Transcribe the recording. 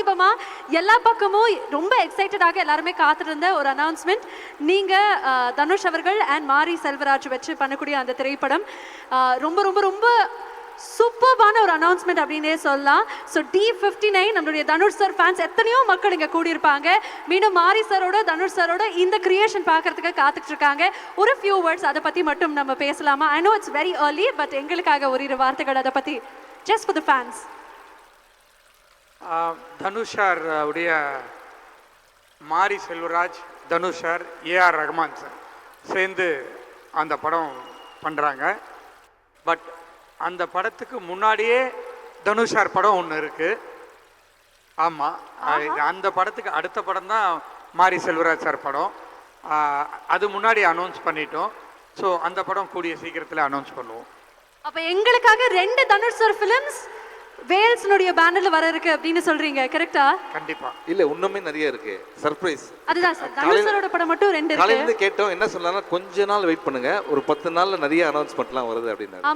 சமீபமா எல்லா பக்கமும் ரொம்ப எக்ஸைட்டடாக எல்லாருமே காத்துட்டு இருந்த ஒரு அனௌன்ஸ்மெண்ட். நீங்க தனுஷ் அவர்கள் அண்ட் மாரி செல்வராஜ் வச்சு பண்ணக்கூடிய அந்த திரைப்படம் ரொம்ப ரொம்ப ரொம்ப சூப்பர்பான ஒரு அனௌன்ஸ்மெண்ட் அப்படின்னே சொல்லலாம். ஸோ D59 நம்மளுடைய தனுஷ் சார் ஃபேன்ஸ் எத்தனையோ மக்கள் இங்கே கூடியிருப்பாங்க. மீண்டும் மாரி சாரோட தனுஷ் சாரோட இந்த கிரியேஷன் பார்க்கறதுக்கு காத்துட்டு இருக்காங்க. ஒரு ஃபியூ வேர்ட்ஸ் அதை பற்றி மட்டும் நம்ம பேசலாமா? I know it's very early, but எங்களுக்காக ஒரு இரு வார்த்தைகள் அதை பற்றி ஜஸ்ட் ஃபார் த ஃபேன்ஸ். தனுஷார் உடைய மாரி செல்வராஜ், தனுஷார், ஏஆர் ரஹ்மான் சார் சேர்ந்து அந்த படம் பண்ணுறாங்க. பட் அந்த படத்துக்கு முன்னாடியே தனுஷார் படம் ஒன்று இருக்குது. ஆமாம், அந்த படத்துக்கு அடுத்த படம் தான் மாரி செல்வராஜ் சார் படம். அது முன்னாடி அனௌன்ஸ் பண்ணிட்டோம். ஸோ அந்த படம் கூடிய சீக்கிரத்தில் அனௌன்ஸ் பண்ணுவோம். அப்போ எங்களுக்காக 2 தனுஷ் சார் ஃபிலிம்ஸ் வேல்ஸ்னுடைய பேனர்ல வர இருக்கு அப்படின்னு சொல்றீங்க, கரெக்ட்டா? கண்டிப்பா. இல்ல, இன்னுமே நிறைய இருக்கு சர்ப்ரைஸ். அதுதான் சார், தனுஷ் சாரோட படம் மட்டும் 2 இருக்கு. காலையில இருந்து கேட்டோம், என்ன சொல்லலாம், கொஞ்ச நாள் வெயிட் பண்ணுங்க, ஒரு 10 நாள்ல நிறைய அனௌன்ஸ்மெண்ட்லாம் வருது அப்படின்னா.